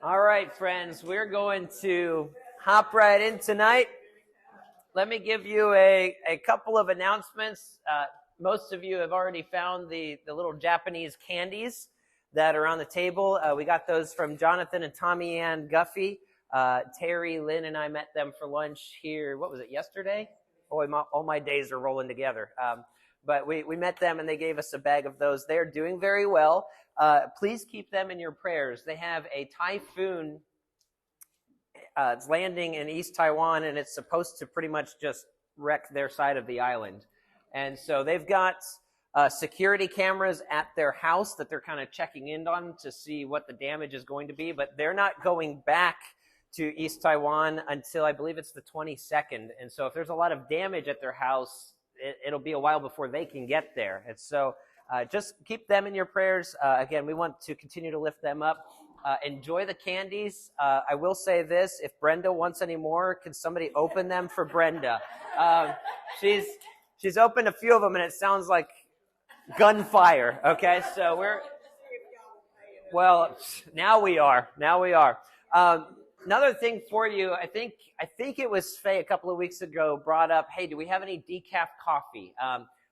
All right, friends, we're going to hop right in tonight. Let me give you a couple of announcements. Most of you have already found the little Japanese candies that are on the table. We got those from Jonathan and Tommy Ann Guffey. Terry, Lynn, and I met them for lunch here, what was it, yesterday? Boy, all my days are rolling together. But we met them, and they gave us a bag of those. They're doing very well. Please keep them in your prayers. They have a typhoon. It's landing in East Taiwan, and it's supposed to pretty much just wreck their side of the island. And so they've got security cameras at their house that they're kind of checking in on to see what the damage is going to be. But they're not going back to East Taiwan until I believe it's the 22nd. And so if there's a lot of damage at their house, it'll be a while before they can get there. And so just keep them in your prayers. Again, we want to continue to lift them up. Enjoy the candies. I will say this, if Brenda wants any more, can somebody open them for Brenda? She's opened a few of them, and it sounds like gunfire. Okay, so now we are. Another thing for you, I think it was Faye a couple of weeks ago brought up, hey, do we have any decaf coffee?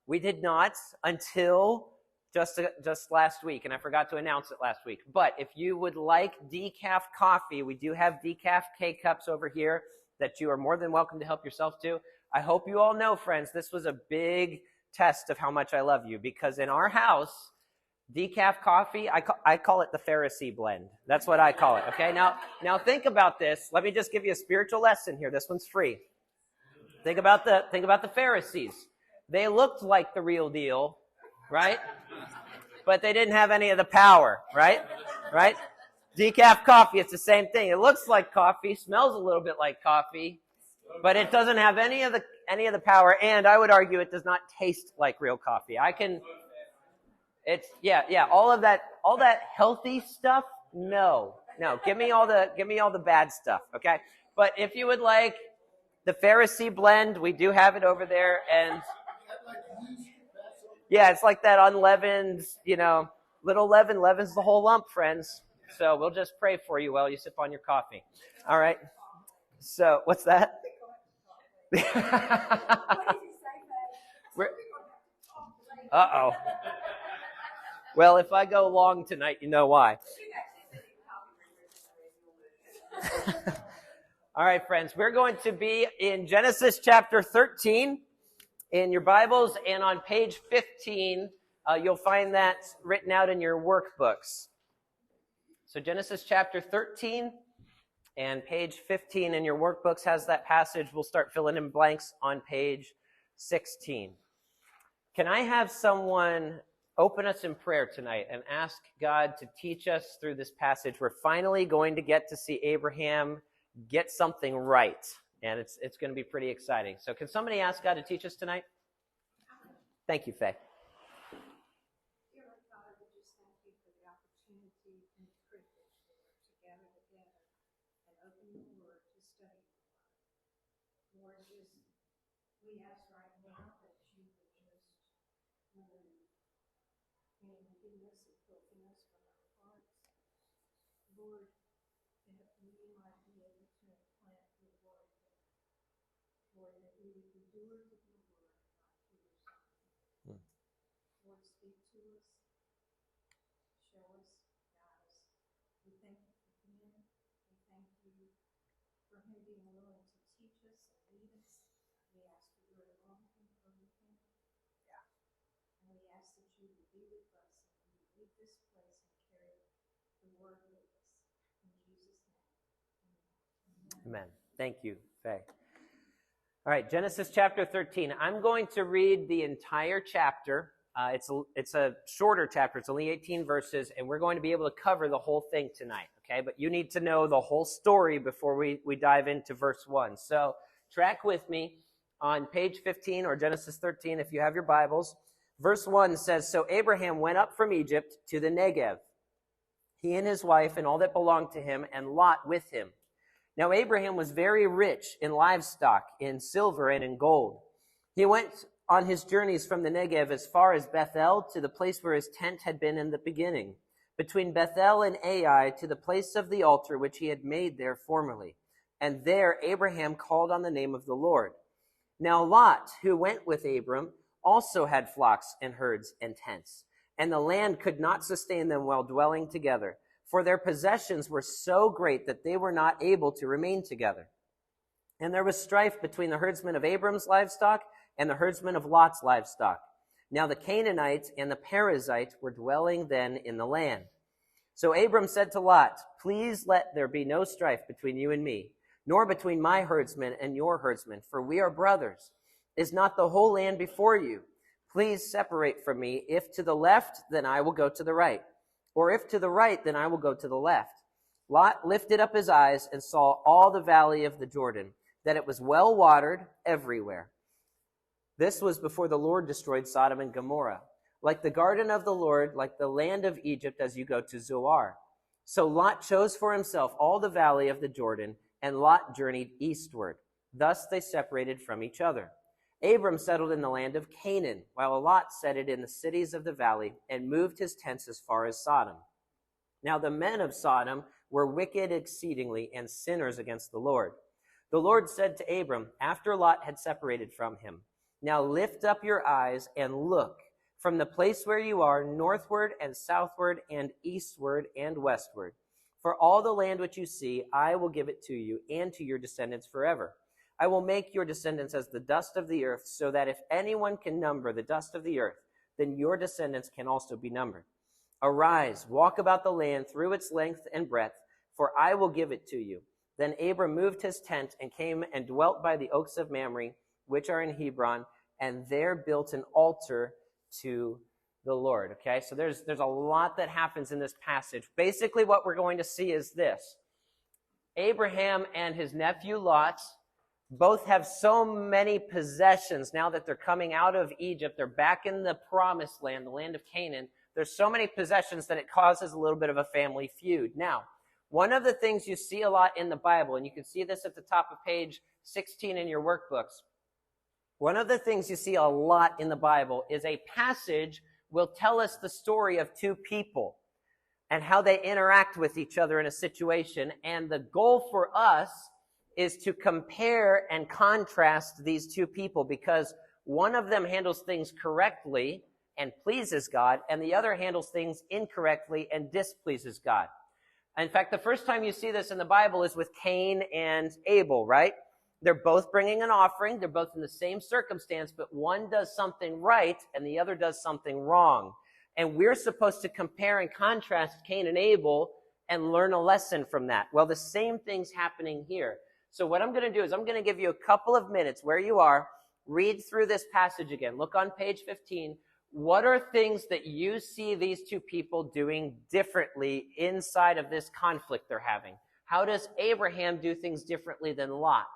We did not until just last week, and I forgot to announce it last week. But if you would like decaf coffee, we do have decaf K-Cups over here that you are more than welcome to help yourself to. I hope you all know, friends, this was a big test of how much I love you, because in our house, decaf coffee, I call it the Pharisee blend. That's what I call it, okay? Now think about this. Let me just give you a spiritual lesson here. This one's free. Think about the Pharisees. They looked like the real deal, right? But they didn't have any of the power, right? Right? Decaf coffee, it's the same thing. It looks like coffee, smells a little bit like coffee, but it doesn't have any of the power, and I would argue it does not taste like real coffee. All that healthy stuff, no. Give me all the bad stuff, okay? But if you would like the Pharisee blend, we do have it over there, and yeah, it's like that unleavened, little leaven leavens the whole lump, friends. So we'll just pray for you while you sip on your coffee. All right. So what's that? Uh-oh. Well, if I go long tonight, you know why. All right, friends, we're going to be in Genesis chapter 13 in your Bibles, and on page 15, you'll find that written out in your workbooks. So Genesis chapter 13 and page 15 in your workbooks has that passage. We'll start filling in blanks on page 16. Can I have someone open us in prayer tonight and ask God to teach us through this passage? We're finally going to get to see Abraham get something right, and it's going to be pretty exciting. So can somebody ask God to teach us tonight? Thank you, Faye. Dear Father, we just thank you for the opportunity and the privilege to gather together and open your word to study your word. Lord, we ask right now that you would just remove any heaviness and filthiness from our hearts. Lord, that we might be able to implant your word there. Lord, that we would be doers of your word, not hearers only. Lord, speak to us, show us, guide us. We thank you for him. We thank you for him being willing to teach us and lead us. We ask for your anointing over him. Yeah. And we ask that you would be with us and you would leave this place and carry the word with us. In Jesus' name, amen. Amen. Thank you, Faye. All right, Genesis chapter 13. I'm going to read the entire chapter. It's a shorter chapter. It's only 18 verses, and we're going to be able to cover the whole thing tonight, okay? But you need to know the whole story before we dive into verse 1. So track with me on page 15 or Genesis 13 if you have your Bibles. Verse 1 says, So Abraham went up from Egypt to the Negev, he and his wife and all that belonged to him, and Lot with him. Now Abraham was very rich in livestock, in silver, and in gold. He went on his journeys from the Negev as far as Bethel to the place where his tent had been in the beginning. between Bethel and Ai, to the place of the altar which he had made there formerly. And there Abraham called on the name of the Lord. Now Lot, who went with Abram, also had flocks and herds and tents, and the land could not sustain them while dwelling together, for their possessions were so great that they were not able to remain together. And there was strife between the herdsmen of Abram's livestock and the herdsmen of Lot's livestock. Now the Canaanites and the Perizzite were dwelling then in the land. So Abram said to Lot, please let there be no strife between you and me, nor between my herdsmen and your herdsmen, for we are brothers. Is not the whole land before you? Please separate from me. If to the left, then I will go to the right. Or if to the right, then I will go to the left. Lot lifted up his eyes and saw all the valley of the Jordan, that it was well watered everywhere. This was before the Lord destroyed Sodom and Gomorrah, like the garden of the Lord, like the land of Egypt as you go to Zoar. So Lot chose for himself all the valley of the Jordan, and Lot journeyed eastward. Thus they separated from each other. Abram settled in the land of Canaan, while Lot settled in the cities of the valley and moved his tents as far as Sodom. Now the men of Sodom were wicked exceedingly and sinners against the Lord. The Lord said to Abram, after Lot had separated from him, now lift up your eyes and look from the place where you are northward and southward and eastward and westward. For all the land which you see, I will give it to you and to your descendants forever. I will make your descendants as the dust of the earth, so that if anyone can number the dust of the earth, then your descendants can also be numbered. Arise, walk about the land through its length and breadth, for I will give it to you. Then Abram moved his tent and came and dwelt by the oaks of Mamre, which are in Hebron, and there built an altar to the Lord. Okay, so there's a lot that happens in this passage. Basically, what we're going to see is this. Abraham and his nephew Lot both have so many possessions now that they're coming out of Egypt. They're back in the promised land, the land of Canaan. There's so many possessions that it causes a little bit of a family feud. Now, one of the things you see a lot in the Bible, and you can see this at the top of page 16 in your workbooks, one of the things you see a lot in the Bible is a passage will tell us the story of two people and how they interact with each other in a situation. And the goal for us is to compare and contrast these two people, because one of them handles things correctly and pleases God, and the other handles things incorrectly and displeases God. In fact, the first time you see this in the Bible is with Cain and Abel, right? They're both bringing an offering. They're both in the same circumstance, but one does something right and the other does something wrong. And we're supposed to compare and contrast Cain and Abel and learn a lesson from that. Well, the same thing's happening here. So what I'm going to do is I'm going to give you a couple of minutes where you are, read through this passage again. Look on page 15. What are things that you see these two people doing differently inside of this conflict they're having? How does Abraham do things differently than Lot?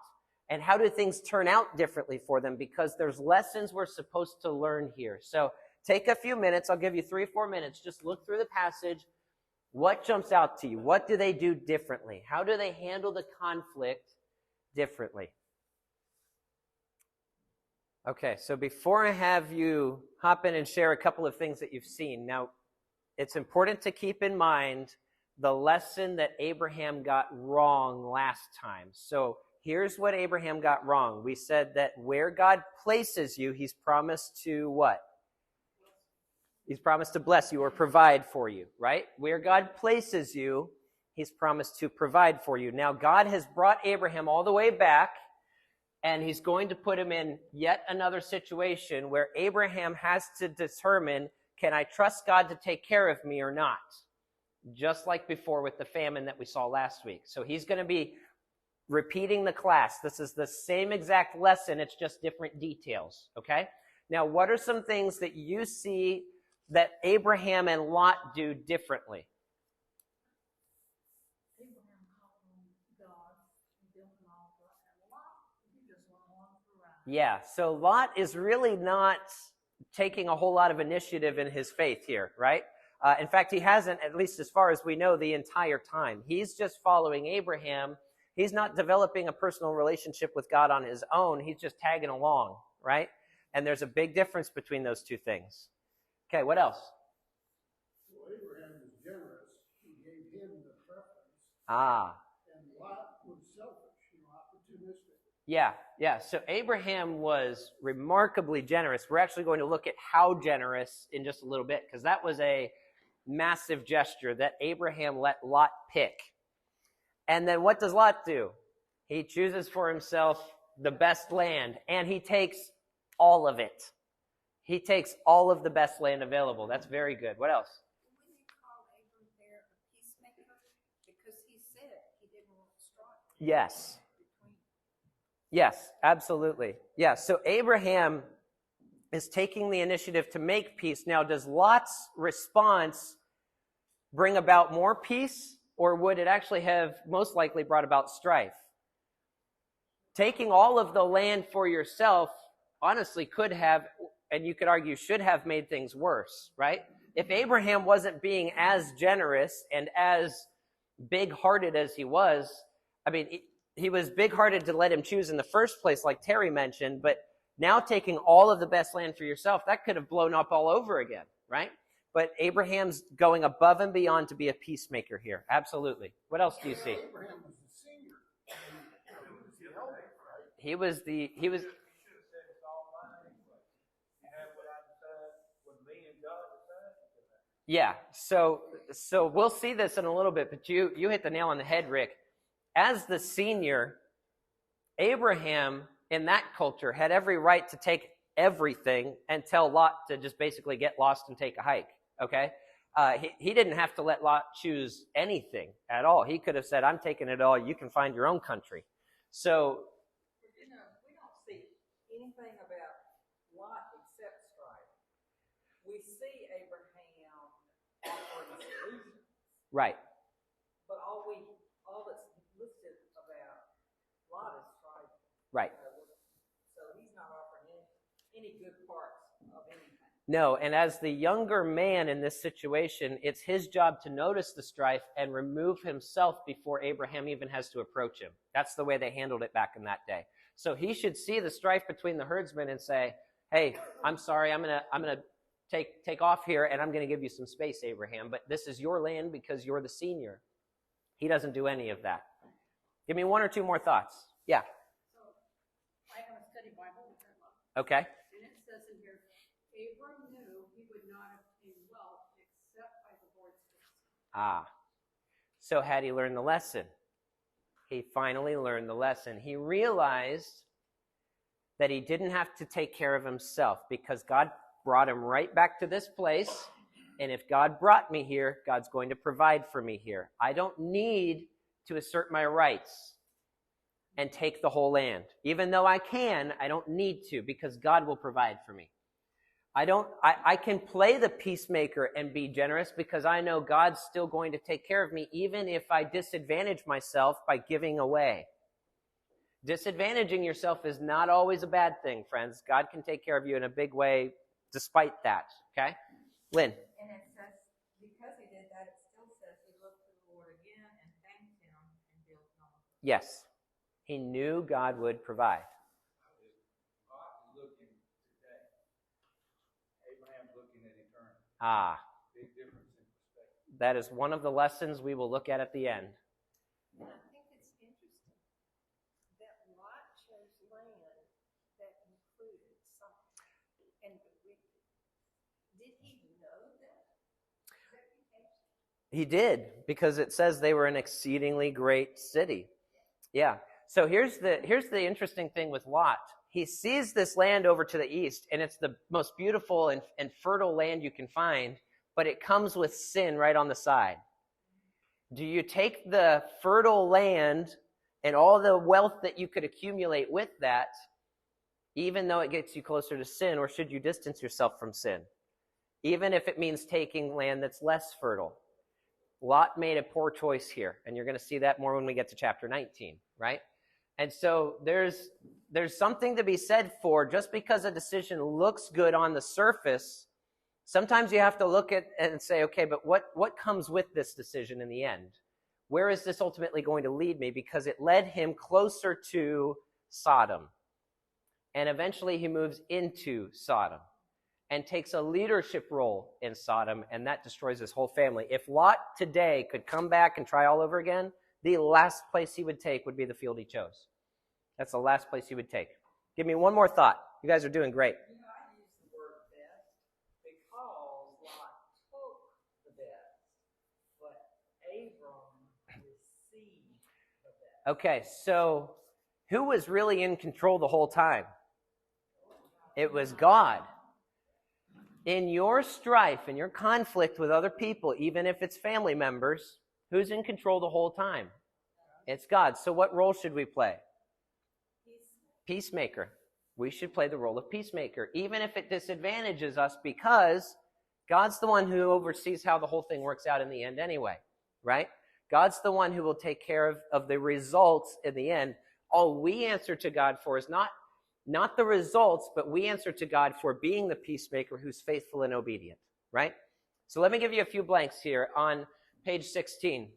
And how do things turn out differently for them? Because there's lessons we're supposed to learn here. So take a few minutes. I'll give you 3-4 minutes. Just look through the passage. What jumps out to you? What do they do differently? How do they handle the conflict differently? Okay, so before I have you hop in and share a couple of things that you've seen, now it's important to keep in mind the lesson that Abraham got wrong last time. So here's what Abraham got wrong. We said that where God places you, he's promised to what? He's promised to bless you or provide for you, right? Where God places you, he's promised to provide for you. Now, God has brought Abraham all the way back, and he's going to put him in yet another situation where Abraham has to determine, can I trust God to take care of me or not? Just like before with the famine that we saw last week. So he's going to be repeating the class. This is the same exact lesson. It's just different details, okay? Now, what are some things that you see that Abraham and Lot do differently? Yeah, so Lot is really not taking a whole lot of initiative in his faith here, right? In fact, he hasn't, at least as far as we know, the entire time. He's just following Abraham. He's not developing a personal relationship with God on his own. He's just tagging along, right? And there's a big difference between those two things. Okay, what else? Well, Abraham was generous. Ah. And Lot was selfish, opportunistic. Yeah. So Abraham was remarkably generous. We're actually going to look at how generous in just a little bit, because that was a massive gesture that Abraham let Lot pick. And then what does Lot do? He chooses for himself the best land, and he takes all of it. He takes all of the best land available. That's very good. What else? Wouldn't you call Abram there a peacemaker? Because he said he didn't want strife. Yes. Yes, absolutely. Yeah, so Abraham is taking the initiative to make peace. Now, does Lot's response bring about more peace, or would it actually have most likely brought about strife? Taking all of the land for yourself honestly could have, and you could argue should have, made things worse, right? If Abraham wasn't being as generous and as big-hearted as he was, I mean, he was big-hearted to let him choose in the first place, like Terry mentioned, but now taking all of the best land for yourself, that could have blown up all over again, right? But Abraham's going above and beyond to be a peacemaker here. Absolutely. What else do you see? Abraham was the senior. He was the elder, right? He was Yeah, so we'll see this in a little bit, but you hit the nail on the head, Rick. As the senior, Abraham in that culture had every right to take everything and tell Lot to just basically get lost and take a hike, okay? He didn't have to let Lot choose anything at all. He could have said, I'm taking it all, you can find your own country. So, we don't see anything about Lot except strife. We see Abraham offering solutions. Right. But all that's listed about Lot is strife. Right. So he's not offering any good parts of anything. No, and as the younger man in this situation, it's his job to notice the strife and remove himself before Abraham even has to approach him. That's the way they handled it back in that day. So he should see the strife between the herdsmen and say, hey, I'm sorry, I'm gonna take off here, and I'm going to give you some space, Abraham, but this is your land because you're the senior. He doesn't do any of that. Give me one or two more thoughts. Yeah. So I have a study Bible with that one. Okay. And it says in here, Abram knew he would not obtain wealth except by the Lord's grace. Ah. So had he learned the lesson? He finally learned the lesson. He realized that he didn't have to take care of himself because God brought him right back to this place. And if God brought me here, God's going to provide for me here. I don't need to assert my rights and take the whole land. Even though I can, I don't need to because God will provide for me. I can play the peacemaker and be generous because I know God's still going to take care of me even if I disadvantage myself by giving away. Disadvantaging yourself is not always a bad thing, friends. God can take care of you in a big way despite that, okay? Lynn. And it says, because he did that, it still says he looked to the Lord again and thanked him and built no more. Yes. He knew God would provide. God is looking today. Abraham's looking at eternity. Ah. Big difference in perspective. That is one of the lessons we will look at the end. And I think it's interesting that Lot chose land that included Sodom and the wicked. Did he know that reputation? He did, because it says they were an exceedingly great city. Yeah. So here's the interesting thing with Lot. He sees this land over to the east, and it's the most beautiful and fertile land you can find, but it comes with sin right on the side. Do you take the fertile land and all the wealth that you could accumulate with that, even though it gets you closer to sin, or should you distance yourself from sin? Even if it means taking land that's less fertile. Lot made a poor choice here, and you're going to see that more when we get to chapter 19, right? And so there's something to be said for just because a decision looks good on the surface, sometimes you have to look at it and say, okay, but what comes with this decision in the end? Where is this ultimately going to lead me? Because it led him closer to Sodom. And eventually he moves into Sodom and takes a leadership role in Sodom, and that destroys his whole family. If Lot today could come back and try all over again, the last place he would take would be the field he chose. That's the last place he would take. Give me one more thought. You guys are doing great. You know, I use the word best because Lot took the best, but Abram received the best. Okay, so who was really in control the whole time? It was God. In your strife, in your conflict with other people, even if it's family members, who's in control the whole time? It's God. So what role should we play? Peacemaker. We should play the role of peacemaker, even if it disadvantages us, because God's the one who oversees how the whole thing works out in the end anyway, right? God's the one who will take care of the results in the end. All we answer to God for is not the results, but we answer to God for being the peacemaker who's faithful and obedient, right? So let me give you a few blanks here on page 16.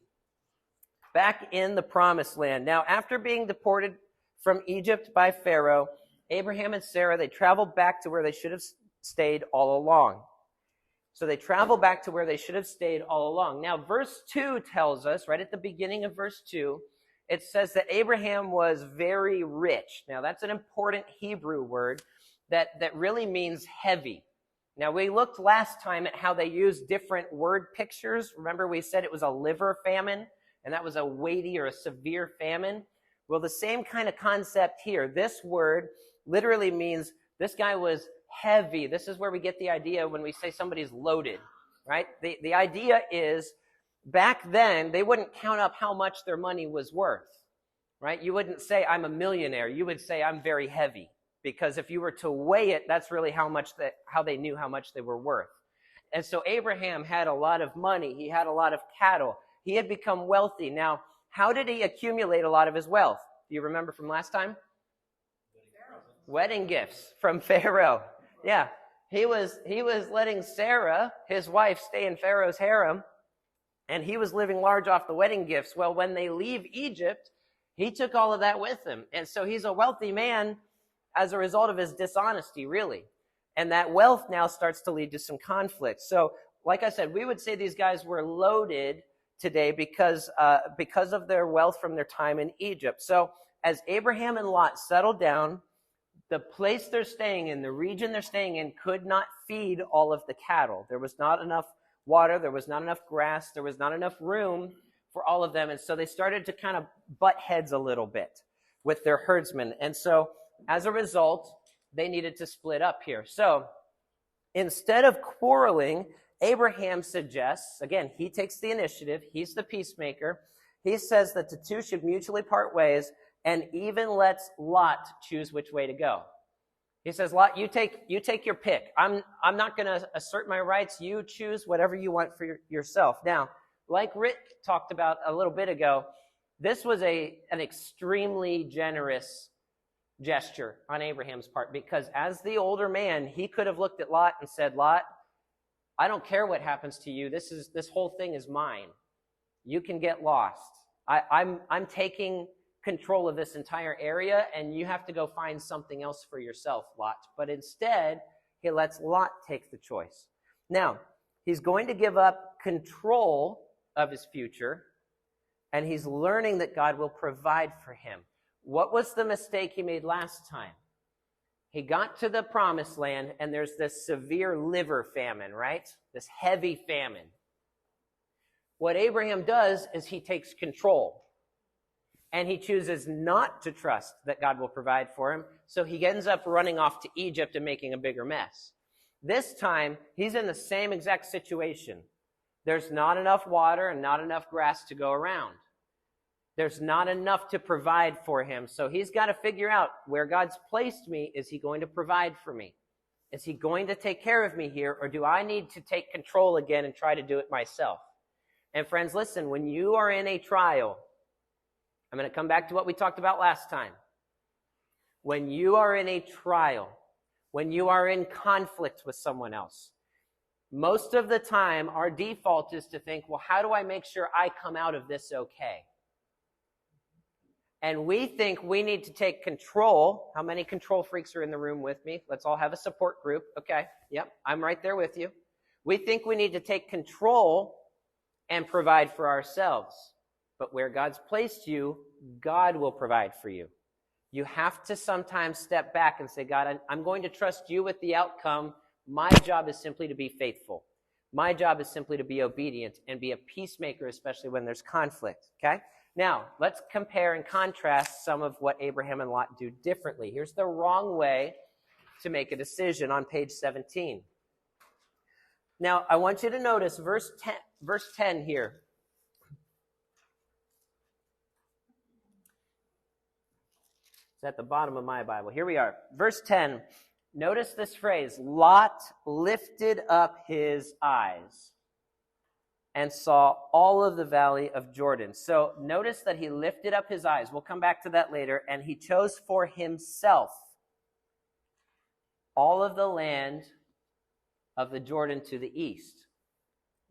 Back in the promised land. Now, after being deported from Egypt by Pharaoh, Abraham and Sarah, they traveled back to where they should have stayed all along. So they travel back to where they should have stayed all along. Now, verse 2 tells us, right at the beginning of verse 2, it says that Abraham was very rich. Now, that's an important Hebrew word that really means heavy. Now, we looked last time at how they used different word pictures. Remember, we said it was a liver famine, and that was a weighty or a severe famine. Well, the same kind of concept here. This word literally means this guy was heavy. This is where we get the idea when we say somebody's loaded, right? The idea is back then, they wouldn't count up how much their money was worth, right? You wouldn't say, I'm a millionaire. You would say, I'm very heavy. Because if you were to weigh it, that's really how they knew how much they were worth. And so Abraham had a lot of money. He had a lot of cattle. He had become wealthy. Now, how did he accumulate a lot of his wealth? Do you remember from last time? Wedding gifts from Pharaoh. Yeah, he was letting Sarah, his wife, stay in Pharaoh's harem, and he was living large off the wedding gifts. Well, when they leave Egypt, he took all of that with him. And so he's a wealthy man as a result of his dishonesty, really. And that wealth now starts to lead to some conflict. So, like I said, we would say these guys were loaded today because of their wealth from their time in Egypt. So, as Abraham and Lot settled down, the place they're staying in, the region they're staying in, could not feed all of the cattle. There was not enough water, there was not enough grass, there was not enough room for all of them. And so they started to kind of butt heads a little bit with their herdsmen. And so as a result, they needed to split up here. So instead of quarreling, Abraham suggests, again, he takes the initiative, he's the peacemaker. He says that the two should mutually part ways and even lets Lot choose which way to go. He says, Lot, you take your pick. I'm not going to assert my rights. You choose whatever you want for yourself. Now, like Rick talked about a little bit ago, this was an extremely generous gesture on Abraham's part, because as the older man, he could have looked at Lot and said, Lot, I don't care what happens to you. This whole thing is mine. You can get lost. I'm taking control of this entire area, and you have to go find something else for yourself, Lot. But instead, he lets Lot take the choice. Now, he's going to give up control of his future, and he's learning that God will provide for him. What was the mistake he made last time? He got to the promised land, and there's this severe liver famine, right? This heavy famine. What Abraham does is he takes control. And he chooses not to trust that God will provide for him, so he ends up running off to Egypt and making a bigger mess. This time, he's in the same exact situation. There's not enough water and not enough grass to go around. There's not enough to provide for him, so he's got to figure out where God's placed me. Is he going to provide for me? Is he going to take care of me here, or do I need to take control again and try to do it myself? And friends, listen, when you are in a trial, I'm going to come back to what we talked about last time. When you are in a trial, when you are in conflict with someone else, most of the time our default is to think, well, how do I make sure I come out of this okay? And we think we need to take control. How many control freaks are in the room with me? Let's all have a support group. Okay, yep, I'm right there with you. We think we need to take control and provide for ourselves. But where God's placed you, God will provide for you. You have to sometimes step back and say, God, I'm going to trust you with the outcome. My job is simply to be faithful. My job is simply to be obedient and be a peacemaker, especially when there's conflict, okay? Now, let's compare and contrast some of what Abraham and Lot do differently. Here's the wrong way to make a decision on page 17. Now, I want you to notice verse 10 here. It's at the bottom of my Bible. Here we are. Verse 10. Notice this phrase, Lot lifted up his eyes and saw all of the valley of Jordan. So notice that he lifted up his eyes. We'll come back to that later. And he chose for himself all of the land of the Jordan to the east.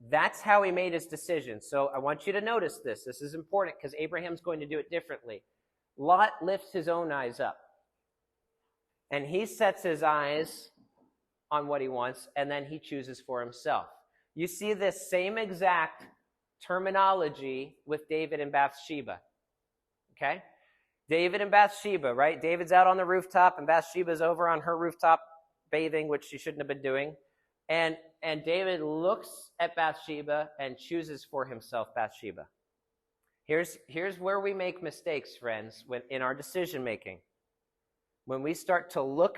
That's how he made his decision. So I want you to notice this. This is important because Abraham's going to do it differently. Lot lifts his own eyes up. And he sets his eyes on what he wants, and then he chooses for himself. You see this same exact terminology with David and Bathsheba. Okay? David and Bathsheba, right? David's out on the rooftop, and Bathsheba's over on her rooftop bathing, which she shouldn't have been doing. And David looks at Bathsheba and chooses for himself Bathsheba. Here's where we make mistakes, friends, in our decision making. When we start to look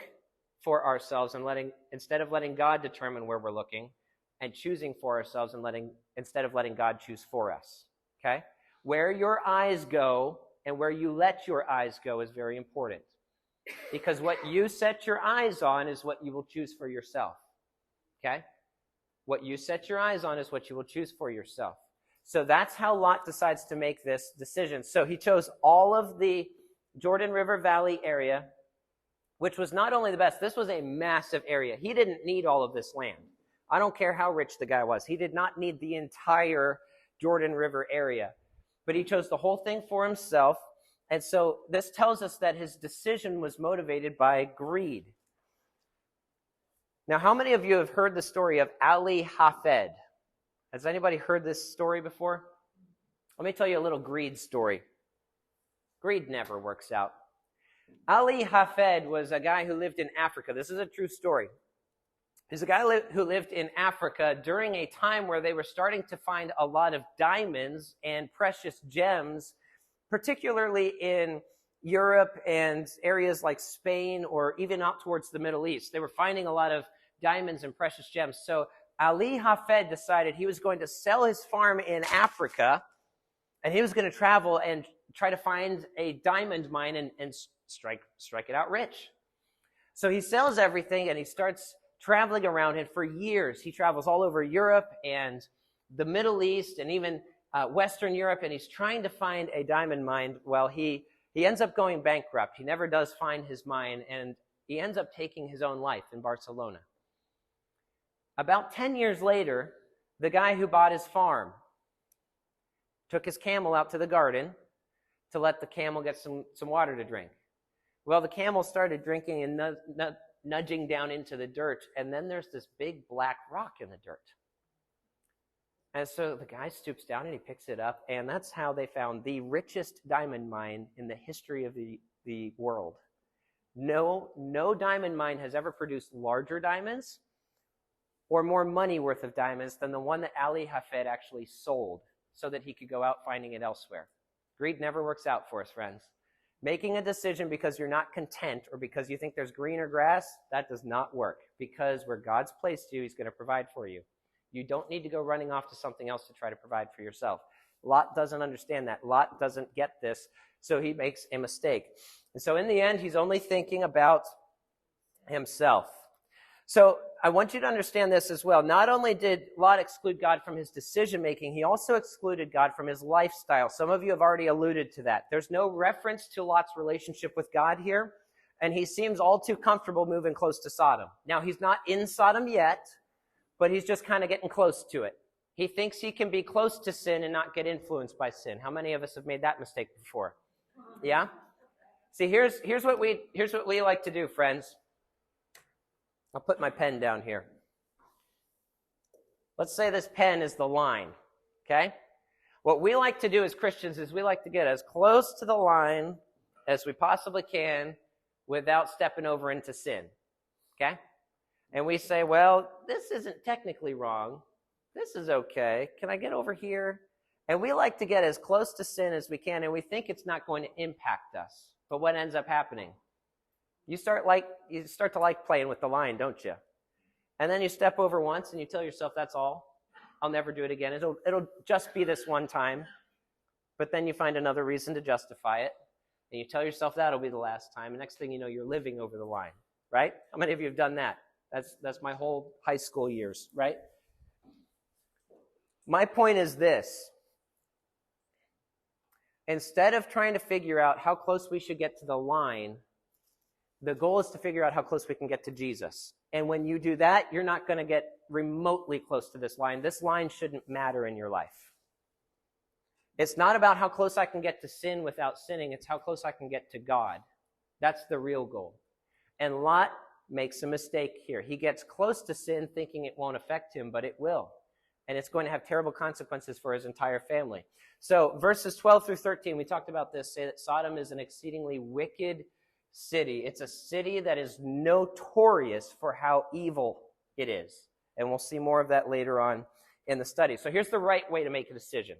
for ourselves and instead of letting God determine where we're looking, and choosing for ourselves and instead of letting God choose for us. Okay? Where your eyes go and where you let your eyes go is very important. Because what you set your eyes on is what you will choose for yourself. Okay? What you set your eyes on is what you will choose for yourself. So that's how Lot decides to make this decision. So he chose all of the Jordan River Valley area, which was not only the best, this was a massive area. He didn't need all of this land. I don't care how rich the guy was. He did not need the entire Jordan River area. But he chose the whole thing for himself. And so this tells us that his decision was motivated by greed. Now, how many of you have heard the story of Ali Hafed? Has anybody heard this story before? Let me tell you a little greed story. Greed never works out. Ali Hafed was a guy who lived in Africa. This is a true story. He's a guy who lived in Africa during a time where they were starting to find a lot of diamonds and precious gems, particularly in Europe and areas like Spain or even out towards the Middle East. They were finding a lot of diamonds and precious gems. So Ali Hafed decided he was going to sell his farm in Africa, and he was going to travel and try to find a diamond mine and strike it out rich. So he sells everything and he starts traveling around, and for years he travels all over Europe and the Middle East and even Western Europe, and he's trying to find a diamond mine. Well, he ends up going bankrupt. He never does find his mine, and he ends up taking his own life in Barcelona. About 10 years later, the guy who bought his farm took his camel out to the garden to let the camel get some water to drink. Well, the camel started drinking and nudging down into the dirt, and then there's this big black rock in the dirt. And so the guy stoops down and he picks it up, and that's how they found the richest diamond mine in the history of the world. No diamond mine has ever produced larger diamonds or more money worth of diamonds than the one that Ali Hafed actually sold so that he could go out finding it elsewhere. Greed never works out for us, friends. Making a decision because you're not content or because you think there's greener grass, that does not work. Because where God's placed you, he's going to provide for you. You don't need to go running off to something else to try to provide for yourself. Lot doesn't understand that. Lot doesn't get this, so he makes a mistake. And so in the end, he's only thinking about himself. So I want you to understand this as well. Not only did Lot exclude God from his decision-making, he also excluded God from his lifestyle. Some of you have already alluded to that. There's no reference to Lot's relationship with God here, and he seems all too comfortable moving close to Sodom. Now, he's not in Sodom yet, but he's just kind of getting close to it. He thinks he can be close to sin and not get influenced by sin. How many of us have made that mistake before? Yeah? See, here's what we like to do, friends. I'll put my pen down here. Let's say this pen is the line, okay? What we like to do as Christians is we like to get as close to the line as we possibly can without stepping over into sin. Okay? And we say, well, this isn't technically wrong. This is okay. Can I get over here? And we like to get as close to sin as we can, and we think it's not going to impact us. But what ends up happening? You start to like playing with the line, don't you? And then you step over once and you tell yourself, that's all. I'll never do it again. It'll just be this one time. But then you find another reason to justify it. And you tell yourself that'll be the last time. And next thing you know, you're living over the line, right? How many of you have done that? That's my whole high school years, right? My point is this. Instead of trying to figure out how close we should get to the line, the goal is to figure out how close we can get to Jesus. And when you do that, you're not going to get remotely close to this line. This line shouldn't matter in your life. It's not about how close I can get to sin without sinning. It's how close I can get to God. That's the real goal. And Lot makes a mistake here. He gets close to sin thinking it won't affect him, but it will. And it's going to have terrible consequences for his entire family. So verses 12 through 13, we talked about this, say that Sodom is an exceedingly wicked city. It's a city that is notorious for how evil it is. And we'll see more of that later on in the study. So here's the right way to make a decision.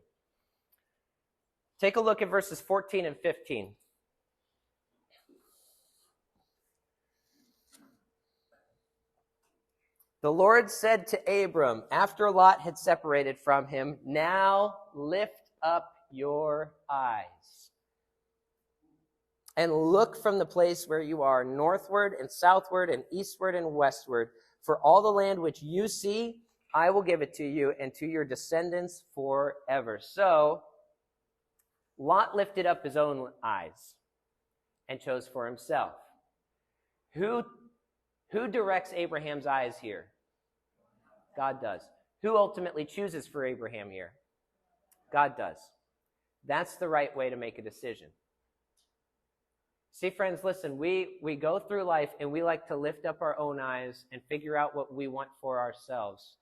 Take a look at verses 14 and 15. The Lord said to Abram, after Lot had separated from him, now lift up your eyes and look from the place where you are, northward and southward and eastward and westward. For all the land which you see, I will give it to you and to your descendants forever. So Lot lifted up his own eyes and chose for himself. Who directs Abraham's eyes here? God does. Who ultimately chooses for Abraham here? God does. That's the right way to make a decision. See, friends, listen, we go through life and we like to lift up our own eyes and figure out what we want for ourselves.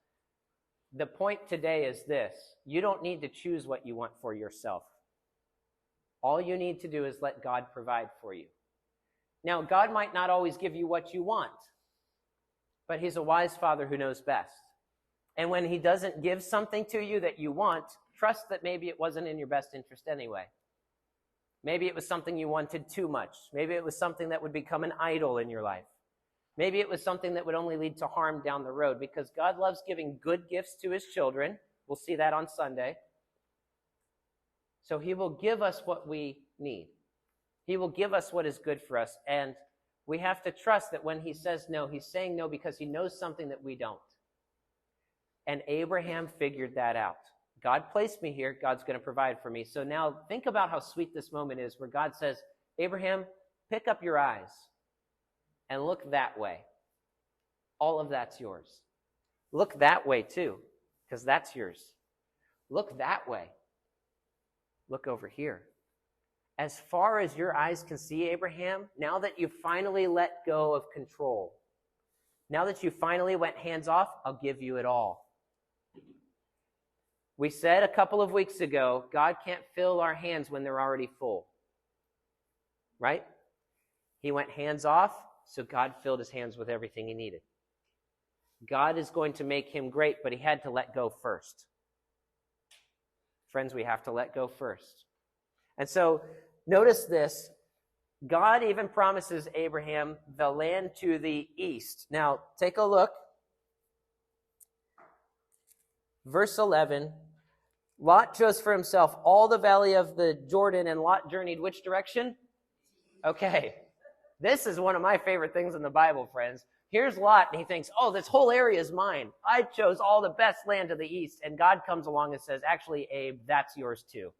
The point today is this. You don't need to choose what you want for yourself. All you need to do is let God provide for you. Now, God might not always give you what you want, but he's a wise father who knows best. And when he doesn't give something to you that you want, trust that maybe it wasn't in your best interest anyway. Maybe it was something you wanted too much. Maybe it was something that would become an idol in your life. Maybe it was something that would only lead to harm down the road, because God loves giving good gifts to his children. We'll see that on Sunday. So he will give us what we need. He will give us what is good for us. And we have to trust that when he says no, he's saying no because he knows something that we don't. And Abraham figured that out. God placed me here. God's going to provide for me. So now think about how sweet this moment is where God says, Abraham, pick up your eyes and look that way. All of that's yours. Look that way too, because that's yours. Look that way. Look over here. As far as your eyes can see, Abraham, now that you finally let go of control, now that you finally went hands off, I'll give you it all. We said a couple of weeks ago, God can't fill our hands when they're already full. Right? He went hands off, so God filled his hands with everything he needed. God is going to make him great, but he had to let go first. Friends, we have to let go first. And so, notice this. God even promises Abraham the land to the east. Now, take a look. Verse 11. Lot chose for himself all the valley of the Jordan, and Lot journeyed which direction? Okay. This is one of my favorite things in the Bible, friends. Here's Lot, and he thinks, oh, this whole area is mine. I chose all the best land to the east. And God comes along and says, actually, Abe, that's yours too.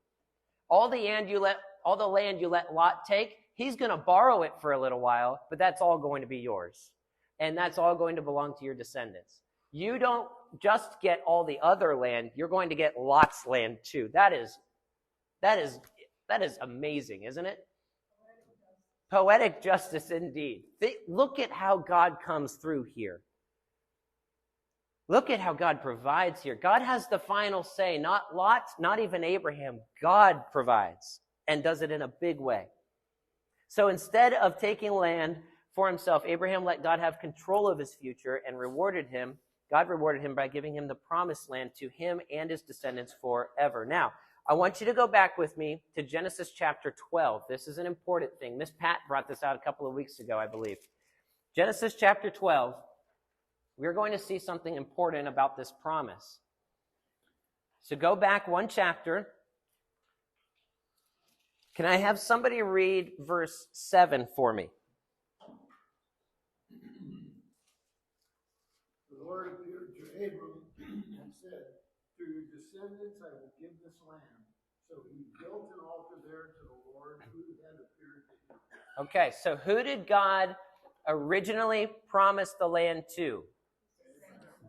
All the land you let Lot take, he's going to borrow it for a little while, but that's all going to be yours. And that's all going to belong to your descendants. You don't just get all the other land, you're going to get Lot's land too. That is amazing, isn't it? Poetic justice indeed. Look at how God comes through here. Look at how God provides here. God has the final say, not Lot, not even Abraham. God provides and does it in a big way. So instead of taking land for himself, Abraham let God have control of his future and rewarded him. God rewarded him by giving him the promised land to him and his descendants forever. Now, I want you to go back with me to Genesis chapter 12. This is an important thing. Miss Pat brought this out a couple of weeks ago, I believe. Genesis chapter 12. We're going to see something important about this promise. So go back one chapter. Can I have somebody read verse 7 for me? The Lord appeared to Abram and said, "To your descendants I will give this land." So he built an altar there to the Lord who had appeared to him. Okay, so who did God originally promise the land to?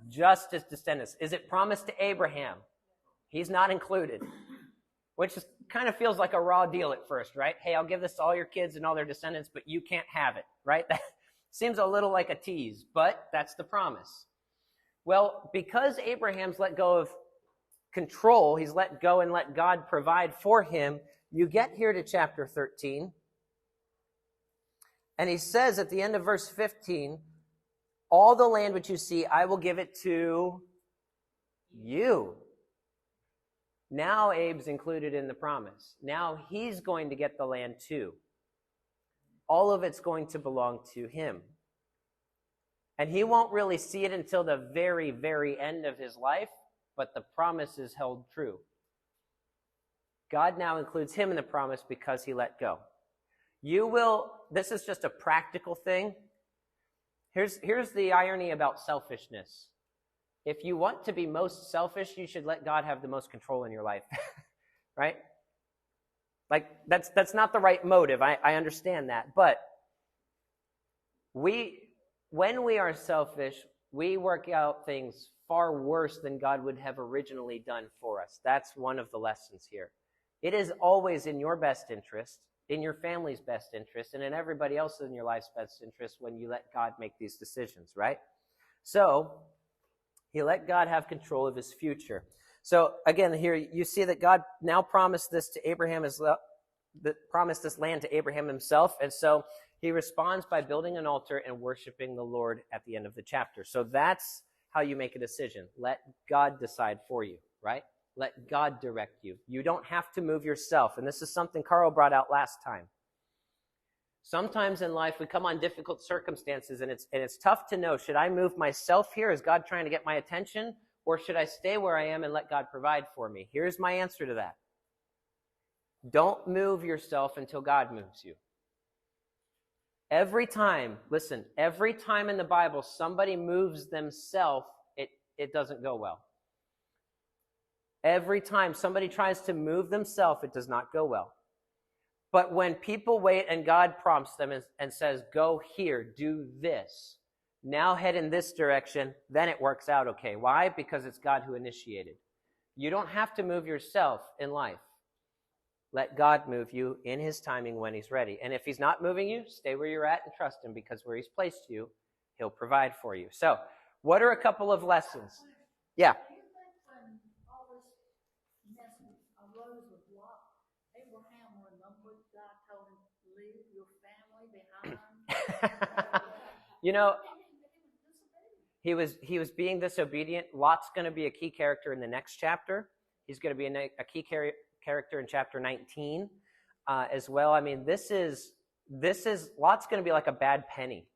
Just his descendants. Is it promised to Abraham? He's not included, which kind of feels like a raw deal at first, right? Hey, I'll give this to all your kids and all their descendants, but you can't have it, right? That seems a little like a tease, but that's the promise. Well, because Abraham's let go of control, he's let go and let God provide for him, you get here to chapter 13, and he says at the end of verse 15, all the land which you see, I will give it to you. Now Abe's included in the promise. Now he's going to get the land too. All of it's going to belong to him. And he won't really see it until the very, very end of his life, but the promise is held true. God now includes him in the promise because he let go. This is just a practical thing. Here's the irony about selfishness. If you want to be most selfish, you should let God have the most control in your life, right? Like, that's not the right motive. I understand that. But when we are selfish, we work out things far worse than God would have originally done for us. That's one of the lessons here. It is always in your best interest, in your family's best interest, and in everybody else in your life's best interest when you let God make these decisions, right? So he let God have control of his future. So again, here you see that God now promised this to Abraham, promised this land to Abraham himself, and so he responds by building an altar and worshiping the Lord at the end of the chapter. So that's how you make a decision. Let God decide for you, right? Let God direct you. You don't have to move yourself. And this is something Carl brought out last time. Sometimes in life we come on difficult circumstances and it's tough to know, should I move myself here? Is God trying to get my attention? Or should I stay where I am and let God provide for me? Here's my answer to that. Don't move yourself until God moves you. Every time in the Bible somebody moves themselves, it doesn't go well. Every time somebody tries to move themselves, it does not go well. But when people wait and God prompts them and says, go here, do this, now head in this direction, then it works out okay. Why? Because it's God who initiated. You don't have to move yourself in life. Let God move you in his timing when he's ready. And if he's not moving you, stay where you're at and trust him, because where he's placed you, he'll provide for you. So, what are a couple of lessons? Yeah. Arose with Lot, Abraham remembered God told him to leave your family behind. You know, he was being disobedient. Lot's going to be a key character in the next chapter. He's going to be a key character in chapter 19 as well. I mean, this is Lot's going to be like a bad penny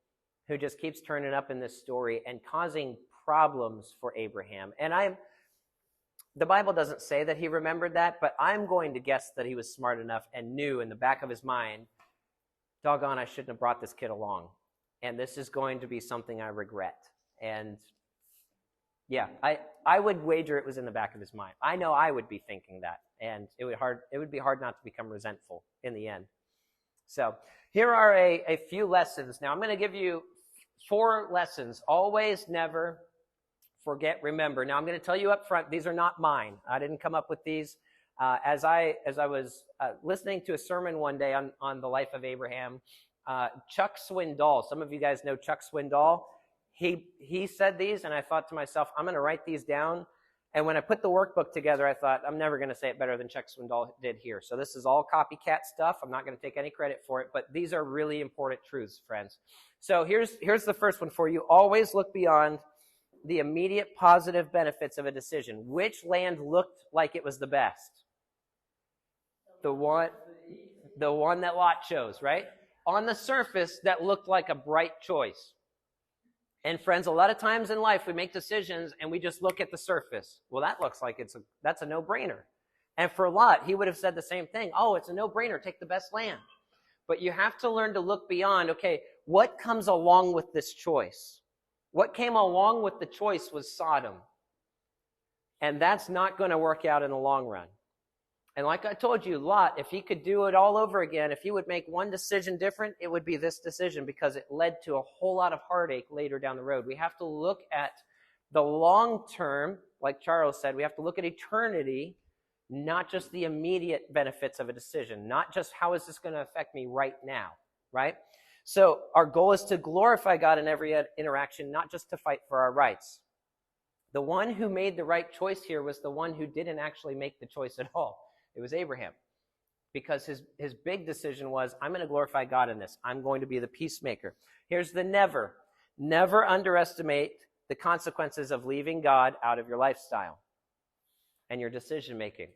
who just keeps turning up in this story and causing problems for Abraham. And the Bible doesn't say that he remembered that, but I'm going to guess that he was smart enough and knew in the back of his mind, doggone, I shouldn't have brought this kid along. And this is going to be something I regret. And yeah, I would wager it was in the back of his mind. I know I would be thinking that. And it would be hard not to become resentful in the end. So here are a few lessons. Now I'm going to give you 4 lessons. Always, never, forget, remember. Now I'm going to tell you up front, these are not mine. I didn't come up with these. As I was listening to a sermon one day on the life of Abraham, Chuck Swindoll, some of you guys know Chuck Swindoll. he said these, and I thought to myself, I'm going to write these down. And when I put the workbook together, I thought, I'm never going to say it better than Chuck Swindoll did here. So this is all copycat stuff. I'm not going to take any credit for it, but these are really important truths, friends. So here's the first one for you. Always look beyond the immediate positive benefits of a decision. Which land looked like it was the best? The one that Lot chose, right? On the surface, that looked like a bright choice. And friends, a lot of times in life, we make decisions and we just look at the surface. Well, that looks like that's a no-brainer. And for Lot, he would have said the same thing. Oh, it's a no-brainer. Take the best land. But you have to learn to look beyond, okay, what comes along with this choice? What came along with the choice was Sodom. And that's not going to work out in the long run. And like I told you, Lot, if he could do it all over again, if he would make one decision different, it would be this decision because it led to a whole lot of heartache later down the road. We have to look at the long term, like Charles said, we have to look at eternity, not just the immediate benefits of a decision, not just how is this going to affect me right now, right? So our goal is to glorify God in every interaction, not just to fight for our rights. The one who made the right choice here was the one who didn't actually make the choice at all. It was Abraham, because his big decision was, I'm going to glorify God in this. I'm going to be the peacemaker. Here's the never. Never underestimate the consequences of leaving God out of your lifestyle and your decision making.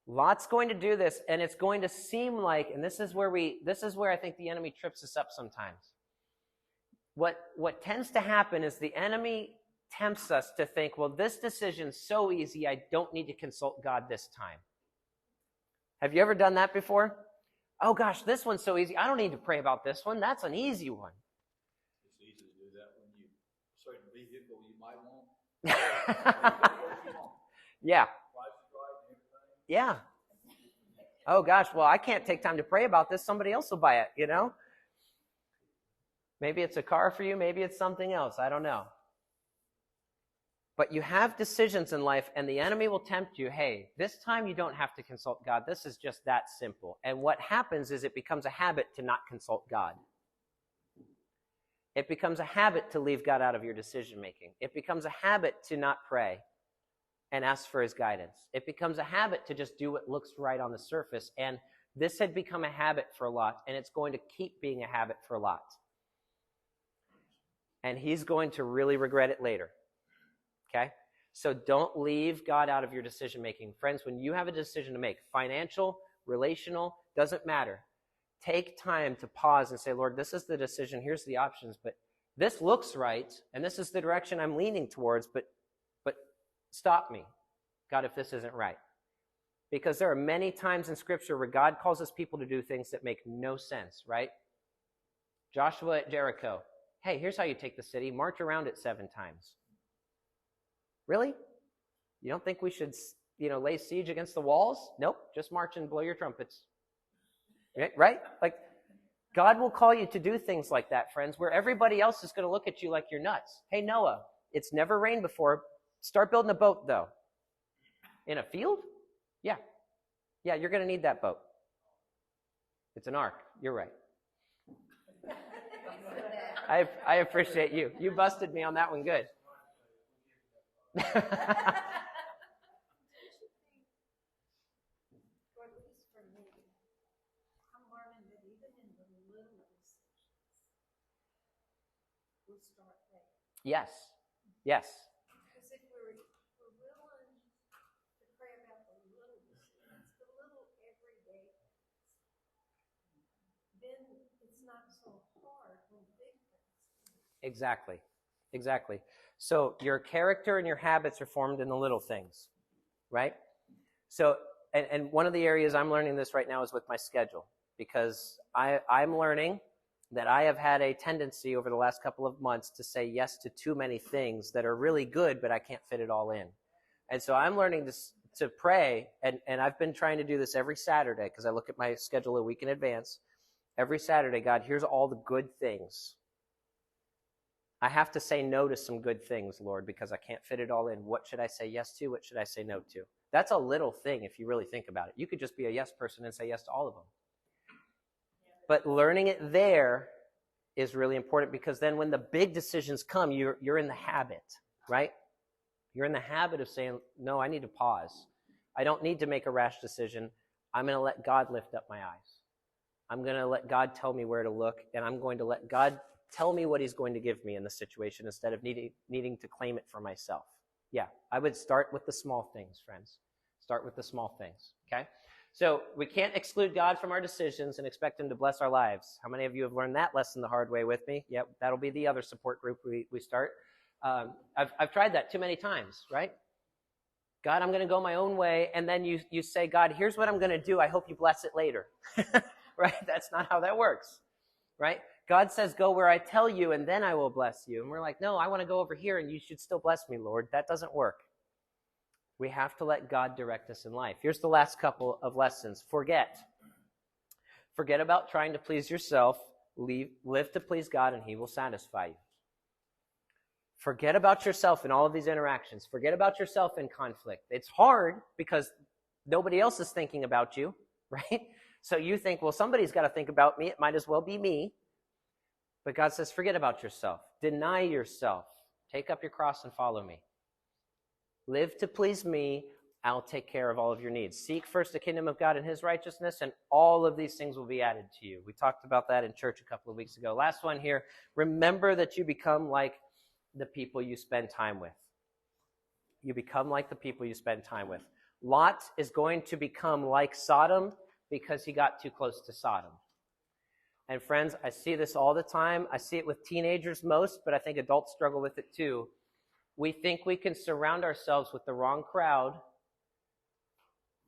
Lot's going to do this, and it's going to seem like, and this is where I think the enemy trips us up sometimes. What tends to happen is the enemy tempts us to think, well, this decision's so easy, I don't need to consult God this time. Have you ever done that before? Oh gosh, this one's so easy, I don't need to pray about this one. That's an easy one. It's easy to do that when you certain vehicle you might want. Yeah. Yeah. Oh gosh, well, I can't take time to pray about this. Somebody else will buy it, you know? Maybe it's a car for you, maybe it's something else. I don't know. But you have decisions in life, and the enemy will tempt you, hey, this time you don't have to consult God. This is just that simple. And what happens is it becomes a habit to not consult God. It becomes a habit to leave God out of your decision making. It becomes a habit to not pray and ask for his guidance. It becomes a habit to just do what looks right on the surface. And this had become a habit for Lot, and it's going to keep being a habit for Lot. And he's going to really regret it later. Okay? So don't leave God out of your decision making. Friends, when you have a decision to make, financial, relational, doesn't matter. Take time to pause and say, Lord, this is the decision, here's the options, but this looks right, and this is the direction I'm leaning towards, but stop me, God, if this isn't right. Because there are many times in Scripture where God calls his people to do things that make no sense, right? Joshua at Jericho. Hey, here's how you take the city. March around it 7 times. Really? You don't think we should, lay siege against the walls? Nope. Just march and blow your trumpets. Right? Like, God will call you to do things like that, friends, where everybody else is going to look at you like you're nuts. Hey, Noah, it's never rained before. Start building a boat, though. In a field? Yeah. Yeah, you're going to need that boat. It's an ark. You're right. I appreciate you. You busted me on that one good. Or at least for me, I'm learning that even in the little decisions, we start there. Yes. Yes. Because if we're willing to pray about the little decisions, the little everyday things, then it's not so hard when big things. Exactly. So your character and your habits are formed in the little things, right? So, and one of the areas I'm learning this right now is with my schedule, because I'm learning that I have had a tendency over the last couple of months to say yes to too many things that are really good, but I can't fit it all in. And so I'm learning to pray, and I've been trying to do this every Saturday, because I look at my schedule a week in advance. Every Saturday, God, here's all the good things. I have to say no to some good things, Lord, because I can't fit it all in. What should I say yes to? What should I say no to? That's a little thing if you really think about it. You could just be a yes person and say yes to all of them. But learning it there is really important, because then when the big decisions come, you're in the habit, right? You're in the habit of saying, no, I need to pause. I don't need to make a rash decision. I'm going to let God lift up my eyes. I'm going to let God tell me where to look, and I'm going to let God tell me what he's going to give me in the situation instead of needing to claim it for myself. Yeah, I would start with the small things, friends. Start with the small things, okay? So we can't exclude God from our decisions and expect him to bless our lives. How many of you have learned that lesson the hard way with me? Yep, that'll be the other support group we start. I've tried that too many times, right? God, I'm going to go my own way, and then you say, God, here's what I'm going to do. I hope you bless it later, right? That's not how that works, right? God says, go where I tell you, and then I will bless you. And we're like, no, I want to go over here, and you should still bless me, Lord. That doesn't work. We have to let God direct us in life. Here's the last couple of lessons. Forget. Forget about trying to please yourself. Live to please God, and he will satisfy you. Forget about yourself in all of these interactions. Forget about yourself in conflict. It's hard because nobody else is thinking about you, right? So you think, well, somebody's got to think about me. It might as well be me. But God says, forget about yourself. Deny yourself. Take up your cross and follow me. Live to please me. I'll take care of all of your needs. Seek first the kingdom of God and his righteousness, and all of these things will be added to you. We talked about that in church a couple of weeks ago. Last one here. Remember that you become like the people you spend time with. You become like the people you spend time with. Lot is going to become like Sodom because he got too close to Sodom. And friends, I see this all the time. I see it with teenagers most, but I think adults struggle with it too. We think we can surround ourselves with the wrong crowd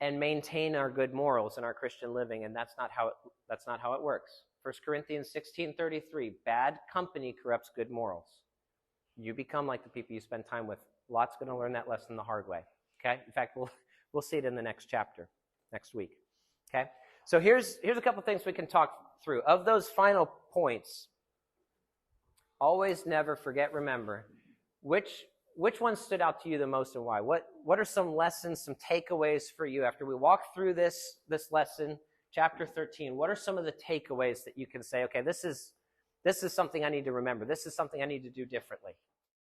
and maintain our good morals in our Christian living, and that's not how it works. 1 Corinthians 16:33, bad company corrupts good morals. You become like the people you spend time with. Lot's going to learn that lesson the hard way. Okay? In fact, we'll see it in the next chapter, next week. Okay? So here's a couple things we can talk through. Of those final points, always, never, forget, remember. Which one stood out to you the most and why? What are some lessons, some takeaways for you after we walk through this lesson, chapter 13? What are some of the takeaways that you can say, okay, this is something I need to remember. This is something I need to do differently.